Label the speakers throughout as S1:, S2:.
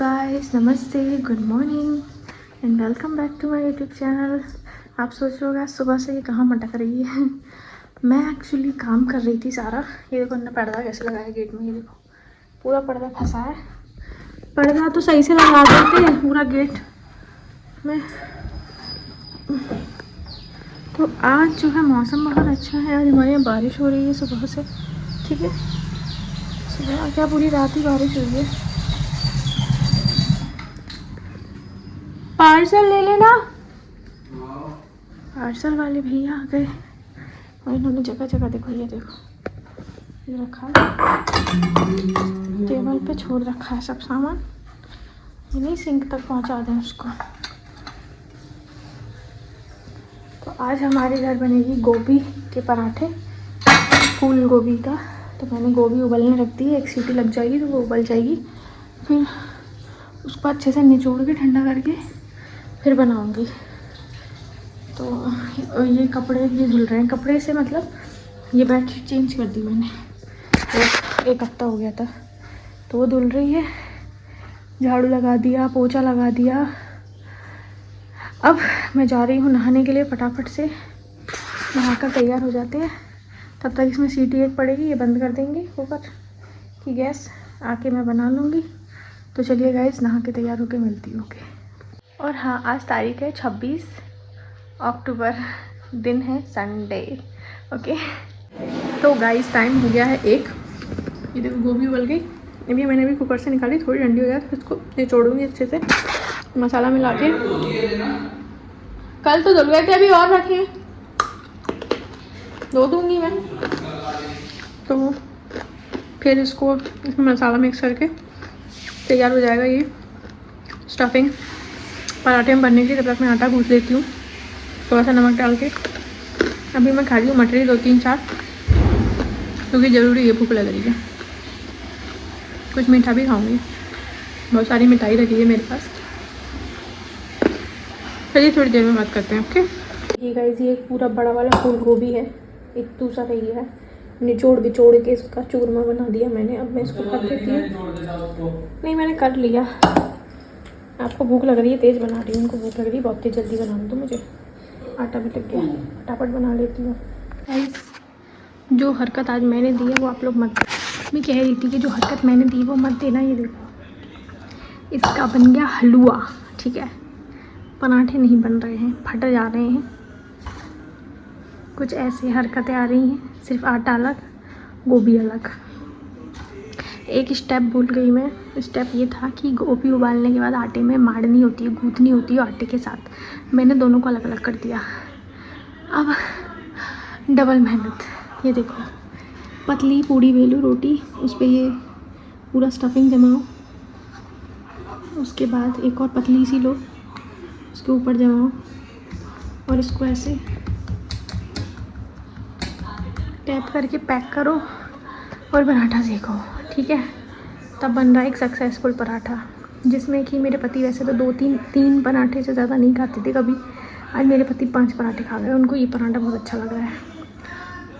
S1: Guys, नमस्ते, good morning and welcome back to my YouTube channel. आप सोच रहे होगा सुबह से ये कहाँ मटक रही है। मैं एक्चुअली काम कर रही थी सारा। ये देखो हमने पर्दा कैसे लगाया गेट में, ये देखो पूरा पर्दा फंसा है। पर्दा तो सही से लगा देते हैं पूरा गेट में। तो आज जो है मौसम बहुत अच्छा है। आज हमारे यहाँ बारिश हो रही है सुबह से। ठीक है, सुबह क्या पूरी रात ही बारिश हुई है। पार्सल ले लेना। पार्सल वाले भैया आ गए और इन्होंने जगह जगह देखो, ये देखो ये रखा है टेबल पे, छोड़ रखा है सब सामान। ये नहीं सिंक तक पहुंचा दें उसको। तो आज हमारे घर बनेगी गोभी के पराठे, फूल गोभी का। तो मैंने गोभी उबलने रख दी है, एक सीटी लग जाएगी तो वो उबल जाएगी। फिर उसको अच्छे से निचोड़ के ठंडा करके फिर बनाऊंगी। तो ये कपड़े ये धुल रहे हैं, कपड़े से मतलब ये बेडशीट चेंज कर दी मैंने, तो एक हफ्ता हो गया था, तो वो धुल रही है। झाड़ू लगा दिया, पोछा लगा दिया। अब मैं जा रही हूँ नहाने के लिए। फटाफट से नहाकर तैयार हो जाते हैं। तब तक इसमें सीटी एक पड़ेगी, ये बंद कर देंगे ऊपर की गैस, आके मैं बना लूँगी। तो चलिए गाइस, नहा के तैयार होके मिलती हूँ। और हाँ, आज तारीख है 26 अक्टूबर, दिन है संडे। ओके, तो गाइस टाइम हो गया है 1। ये देखो गोभी उबल गई। अभी मैंने भी कुकर से निकाली, थोड़ी ठंडी हो जाए तो इसको निचोड़ूंगी अच्छे से, मसाला मिला के। कल तो धुल गए थे, अभी और रखे धो दूँगी मैं। तो फिर इसको इसमें मसाला मिक्स करके तैयार हो जाएगा ये स्टफिंग पराठे में बनने के लिए। तब तक मैं आटा गूँथ लेती हूँ थोड़ा सा नमक डाल के। अभी मैं खा रही हूँ मटरी 2-3-4, क्योंकि ज़रूरी है, भूख लग रही है। कुछ मीठा भी खाऊंगी, बहुत सारी मिठाई रखी है मेरे पास। चलिए थोड़ी देर में बात करते हैं। ओके, ये गाइस ये एक पूरा बड़ा वाला फूल गोभी है, एक दूसरा रही है, निचोड़ बिचोड़ के इसका चूरमा बना दिया मैंने। अब मैं इसको कर देती हूँ। नहीं, मैंने कर लिया। आपको भूख लग रही है, तेज़ बना रही हूँ। उनको भूख लग रही है बहुत तेज़, जल्दी बना दो मुझे, आटा भी लग गया, फटाफट बना लेती हूँ। जो हरकत आज मैंने दी है वो आप लोग मत, मैं कह रही थी कि जो हरकत मैंने दी वो मत देना। ये देखो, इसका बन गया हलवा। ठीक है, पराठे नहीं बन रहे हैं, फट जा रहे हैं। कुछ ऐसी हरकतें आ रही हैं, सिर्फ आटा अलग गोभी अलग। एक स्टेप भूल गई मैं। स्टेप ये था कि गोभी उबालने के बाद आटे में माड़नी होती है, गूँथनी होती है आटे के साथ। मैंने दोनों को अलग अलग कर दिया। अब डबल मेहनत। ये देखो, पतली पूड़ी बेलो रोटी, उस पर ये पूरा स्टफिंग जमाओ, उसके बाद एक और पतली सी लो, उसके ऊपर जमाओ और इसको ऐसे टैप करके पैक करो और पराठा सेको। ठीक है, तब बन रहा है एक सक्सेसफुल पराठा, जिसमें कि मेरे पति वैसे तो 2-3 पराठे से ज़्यादा नहीं खाते थे कभी। आज मेरे पति 5 पराठे खा गए, उनको ये पराठा बहुत अच्छा लग रहा है।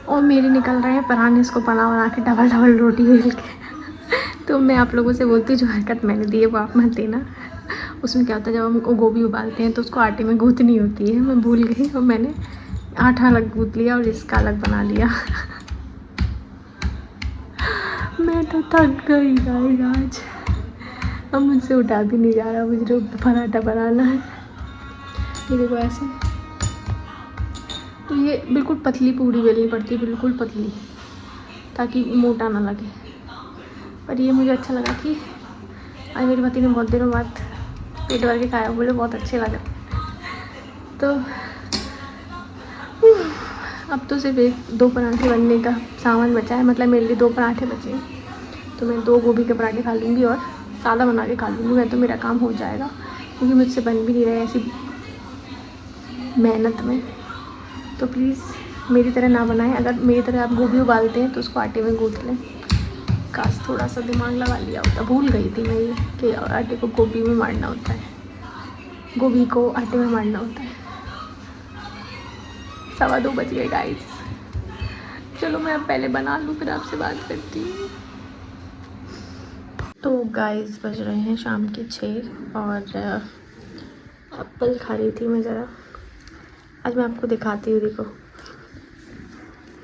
S1: और मेरे निकल रहे हैं पराठे, इसको बना के डबल रोटी बेल के। तो मैं आप लोगों से बोलती हूँ, जो हरकत मैंने दी है वो आप मत देना। उसमें क्या होता है, जब हम गोभी उबालते हैं तो उसको आटे में गूँथनी होती है, मैं भूल गई और मैंने आटा अलग गूँथ लिया और इसका अलग बना लिया। मैं तो थक गई गाइस आज, अब मुझसे उठा भी नहीं जा रहा मुझे जो पराठा बनाना है। ये देखो ऐसे, तो ये बिल्कुल पतली पूड़ी बेलनी पड़ती है, बिल्कुल पतली, ताकि मोटा ना लगे। पर ये मुझे अच्छा लगा कि आज मेरे पति ने बहुत दिनों बाद पेट भर के खाया, बोले बहुत अच्छे लगे। तो अब तो सिर्फ 1-2 पराठे बनने का सामान बचा है, मतलब मेरे लिए 2 पराठे बचे हैं। तो मैं 2 गोभी के पराठे खा लूँगी और सादा बना के खा लूँगी। मैं तो मेरा काम हो जाएगा, क्योंकि मुझसे बन भी नहीं रहा है ऐसी मेहनत में। तो प्लीज़ मेरी तरह ना बनाएं। अगर मेरी तरह आप गोभी उबालते हैं तो उसको आटे में गूँथ लें। काश थोड़ा सा दिमाग लगा लिया होता। भूल गई थी मैं ये कि आटे को गोभी में मारना होता है, गोभी को आटे में मारना होता है। 2:15 बज गए गाइस। चलो मैं अब पहले बना लूँ, फिर आपसे बात करती हूँ। तो गाइस बज रहे हैं शाम के 6 और एप्पल खा रही थी मैं ज़रा। आज मैं आपको दिखाती हूँ, देखो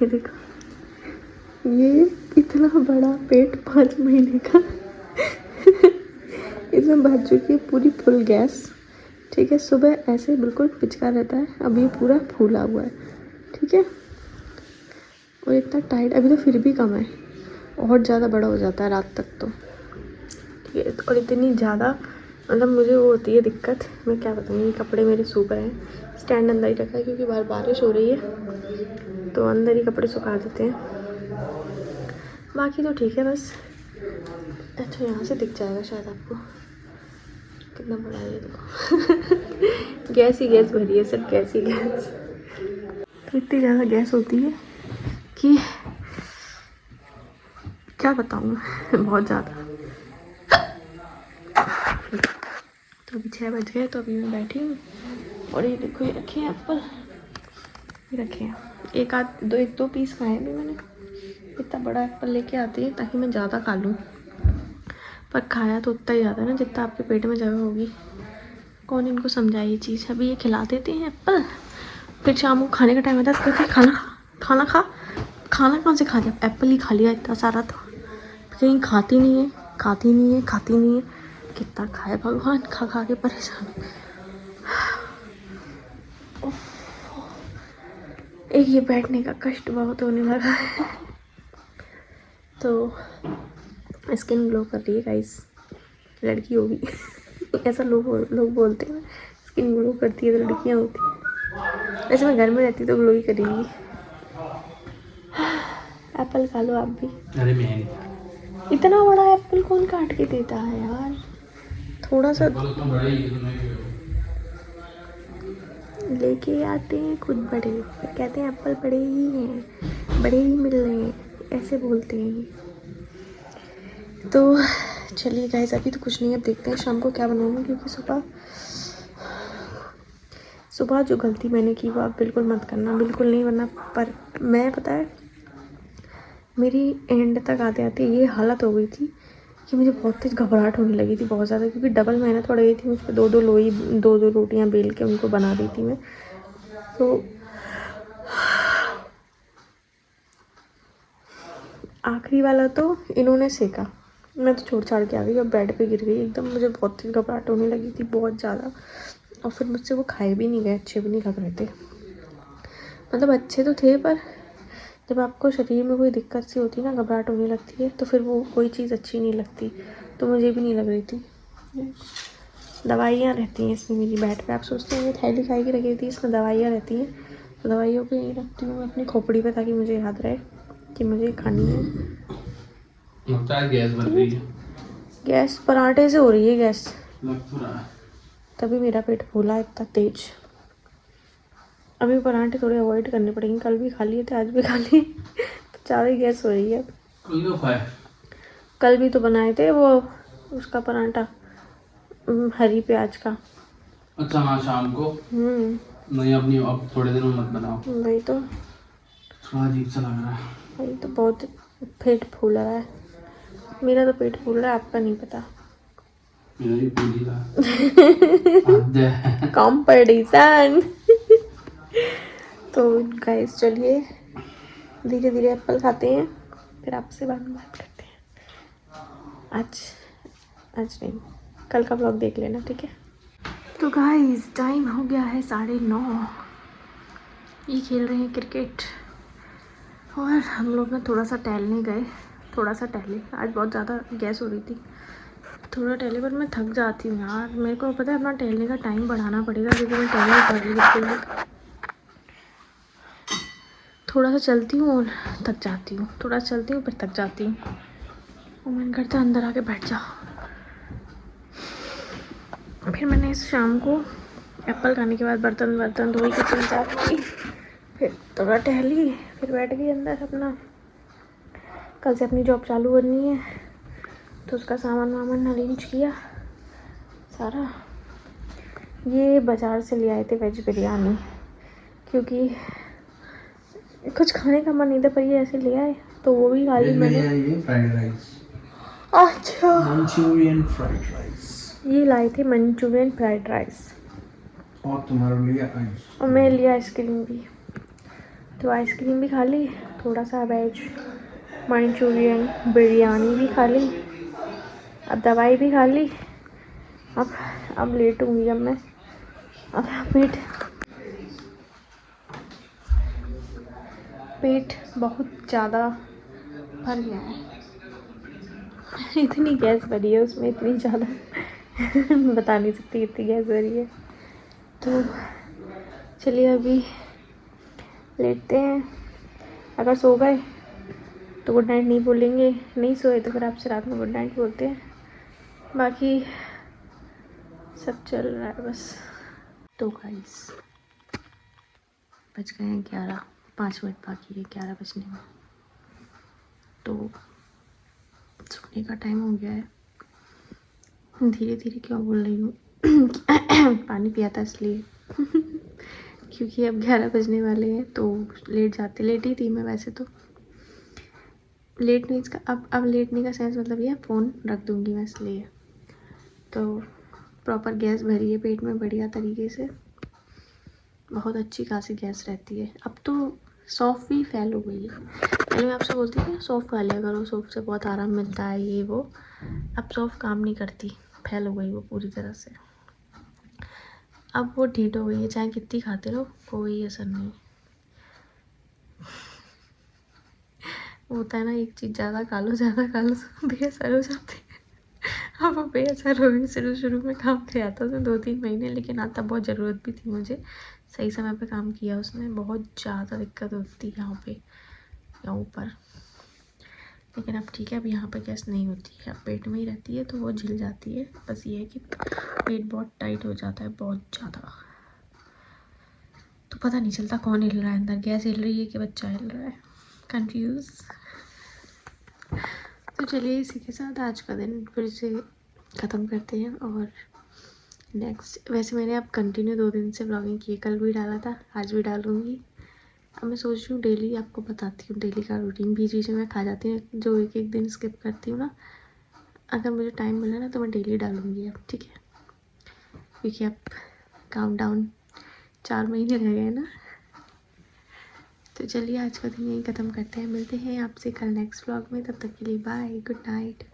S1: ये देखो, ये इतना बड़ा पेट 5 महीने का इसमें भर चुकी है पूरी फुल गैस। ठीक है, सुबह ऐसे बिल्कुल पिचका रहता है, अब ये पूरा फूला हुआ है। ठीक है, और इतना टाइट अभी तो फिर भी कम है, और ज़्यादा बड़ा हो जाता है रात तक तो। ठीक है, और इतनी ज़्यादा मतलब मुझे वो होती है दिक्कत, मैं क्या बताऊँ। कपड़े मेरे सूख रहे हैं, स्टैंड अंदर ही रखा है क्योंकि बाहर बारिश हो रही है तो अंदर ही कपड़े सुखा देते हैं। बाकी तो ठीक है बस। अच्छा, यहाँ से दिख जाएगा शायद आपको कितना बड़ा है ये, देखो गैस ही गैस भरी है, सिर्फ गैस ही गैस। तो इतनी ज़्यादा गैस होती है कि क्या बताऊँ मैं, बहुत ज़्यादा। तो अभी 6 बज गए, तो अभी मैं बैठी हूँ और ये देखो ये रखे हैं एप्पल, ये रखे हैं। एक दो पीस खाए भी मैंने। इतना बड़ा एप्पल लेके आती है ताकि मैं ज़्यादा खा लूँ, पर खाया तो उतना ही ज़्यादा है ना जितना आपके पेट में जगह होगी। कौन इनको समझाए ये चीज़। अभी ये खिला देते हैं एप्पल, फिर शाम को खाने का टाइम आता है तो कहते हैं खाना खा, खाना खा। खाना कहाँ से खा लिया, एप्पल ही खा लिया इतना सारा, तो कहीं खाती नहीं है, खाती नहीं है, खाती नहीं है। कितना खाए भगवान, खा खा के परेशान। एक ये बैठने का कष्ट बहुत होने लगा है। तो स्किन ग्लो कर रही है गाइस, लड़की होगी ऐसा लोग बोलते हैं, स्किन ग्लो करती है तो लड़कियां होती हैं। वैसे मैं घर में रहती तो ग्लो ही करेगी। एप्पल खा लो आप भी।
S2: अरे मैं
S1: इतना बड़ा एप्पल कौन काट के देता है यार, थोड़ा सा लेके आते हैं खुद बड़े, फिर कहते हैं एप्पल बड़े ही हैं, बड़े ही मिल रहे हैं, ऐसे बोलते हैं। तो चलिए गाइस, अभी तो कुछ नहीं, अब देखते हैं शाम को क्या बनाऊंगी, क्योंकि सुबह जो गलती मैंने की वो आप बिल्कुल मत करना, बिल्कुल नहीं। वरना पर मैं पता है मेरी एंड तक आते आते ये हालत हो गई थी कि मुझे बहुत तेज घबराहट होने लगी थी, बहुत ज़्यादा, क्योंकि डबल मेहनत हो रही थी मुझ पर। दो दो रोटियां बेल के उनको बना दी थी मैं। तो आखिरी वाला तो इन्होंने सेका, मैं तो छोड़ छाड़ के आ गई और बेड पे गिर गई एकदम। मुझे बहुत तेज घबराहट होने लगी थी, बहुत ज़्यादा। और फिर मुझसे वो खाए भी नहीं गए, अच्छे भी नहीं लग रहे थे। मतलब अच्छे तो थे, पर जब आपको शरीर में कोई दिक्कत सी होती है ना, घबराहट होने लगती है, तो फिर वो कोई चीज़ अच्छी नहीं लगती। तो मुझे भी नहीं लग रही थी। दवाइयाँ रहती हैं इसमें मेरी बेड पे। आप सोचते हैं थैली खाई की रखी थी, इसमें दवाइयाँ रहती हैं, तो दवाइयों को यहीं रखती हूँ मैं अपनी खोपड़ी पे, ताकि मुझे याद रहे कि मुझे खानी है।
S2: गैस बन रही है,
S1: गैस पराठे से हो रही है गैस,
S2: लग तो रहा है।
S1: तभी मेरा पेट फूला है इतना तेज। अभी पराठे थोड़े अवॉइड करने पड़ेंगे, कल भी खा लिए थे, आज भी खा लिए तो ज़्यादा ही गैस हो रही है। कल भी तो बनाए थे वो उसका पराठा, हरी प्याज का।
S2: अच्छा हाँ, शाम को। नहीं, अपनी अब थोड़े दिनों मत बनाओ,
S1: वही तो,
S2: थोड़ा अजीब सा लग रहा है।
S1: वही तो, बहुत पेट फूल रहा है। मेरा तो पेट फूल रहा है, आपका नहीं पता।
S2: मेरा भी फूल ही रहा
S1: कंपटीशन तो गाइस चलिए धीरे धीरे एप्पल खाते हैं, फिर आपसे बाद में बात करते हैं। आज नहीं, कल का ब्लॉग देख लेना, ठीक है। तो गाइस टाइम हो गया है 9:30। ये खेल रहे हैं क्रिकेट और हम लोग ना थोड़ा सा टहलने गए, थोड़ा सा टहले। आज बहुत ज़्यादा गैस हो रही थी, थोड़ा टहले, पर मैं थक जाती हूँ यार। मेरे को पता है अपना टहलने का टाइम बढ़ाना पड़ेगा, क्योंकि मैं टहल नहीं पा रही बिल्कुल। थोड़ा सा चलती हूँ और थक जाती हूँ, थोड़ा सा चलती हूँ फिर थक जाती हूँ, और मन करता है अंदर आके बैठ जाओ। फिर मैंने इस शाम को एप्पल खाने के बाद बर्तन धोई, किचन साफ की, फिर थोड़ा टहली, फिर बैठ गई अंदर अपना। कल से अपनी जॉब चालू करनी है, तो उसका सामान वामान अरेंज किया सारा। ये बाज़ार से ले आए थे वेज बिरयानी, क्योंकि कुछ खाने का मन नहीं था, पर ये ऐसे ले आए तो वो भी खा ली मैंने।
S2: फ्राइड राइस
S1: अच्छा,
S2: मंचूरियन फ्राइड राइस।
S1: ये लाए थे मंचूरियन फ्राइड राइस
S2: और तुम्हारे लिए आइस।
S1: और मैं लिया आइसक्रीम भी। तो आइसक्रीम भी खा ली, थोड़ा सा वेज मंचूरियन बिरयानी भी खा ली, अब दवाई भी खा ली। अब लेटूंगी जब मैं, अब पेट बहुत ज़्यादा भर गया है। इतनी गैस भरी है उसमें, इतनी ज़्यादा बता नहीं सकती कितनी गैस भरी है। तो चलिए अभी लेटते हैं। अगर सो गए तो गुड नाइट नहीं बोलेंगे, नहीं सोए तो फिर आपसे रात में गुड नाइट बोलते हैं। बाकी सब चल रहा है बस। तो गाइस बज गए हैं 11, 5 मिनट बाकी है 11 बजने में। तो सोने का टाइम हो गया है। धीरे धीरे क्यों बोल रही हूँ पानी पिया था इसलिए क्योंकि अब 11 बजने वाले हैं तो लेट ही थी मैं वैसे तो। लेटने का अब लेटने का सेंस मतलब ये फ़ोन रख दूँगी मैं इसलिए। तो प्रॉपर गैस भरी है पेट में बढ़िया तरीके से, बहुत अच्छी खासी गैस रहती है। अब तो सौंफ भी फैल हो गई है। पहले मैं आपसे बोलती थी ना सौंफ खा लिया करो, सौंफ से बहुत आराम मिलता है ये वो। अब सौंफ काम नहीं करती, फैल हो गई वो पूरी तरह से। अब वो ढीठ हो गई है, चाहे कितनी खाते रहो कोई असर नहीं। होता है ना एक चीज़ ज़्यादा खा लो तो बेअसर हो जाती है। अब वो बेअसर हो गई। शुरू में काम पे आता था 2-3 महीने, लेकिन आता बहुत ज़रूरत भी थी मुझे। सही समय पे काम किया उसने, बहुत ज़्यादा दिक्कत होती यहाँ पे या ऊपर। लेकिन अब ठीक है, अब यहाँ पे गैस नहीं होती है, अब पेट में ही रहती है तो वो झिल जाती है। बस ये है कि पेट बहुत टाइट हो जाता है, बहुत ज़्यादा। तो पता नहीं चलता कौन हिल रहा है अंदर, गैस हिल रही है कि बच्चा हिल रहा है, कंफ्यूज। तो चलिए इसी के साथ आज का दिन फिर से ख़त्म करते हैं। और नेक्स्ट वैसे मैंने अब कंटिन्यू 2 दिन से व्लॉगिंग की, कल भी डाला था, आज भी डालूँगी। अब मैं सोच रही हूँ डेली आपको बताती हूँ डेली का रूटीन। बीच बीच में मैं खा जाती हूँ, जो एक दिन स्किप करती हूँ ना, अगर मुझे टाइम मिला ना तो मैं डेली डालूँगी अब, ठीक है। क्योंकि अब काउंटडाउन 4 महीने रह गए ना। तो चलिए आज का दिन यहीं ख़त्म करते हैं, मिलते हैं आपसे कल नेक्स्ट व्लॉग में। तब तक के लिए बाय, गुड नाइट।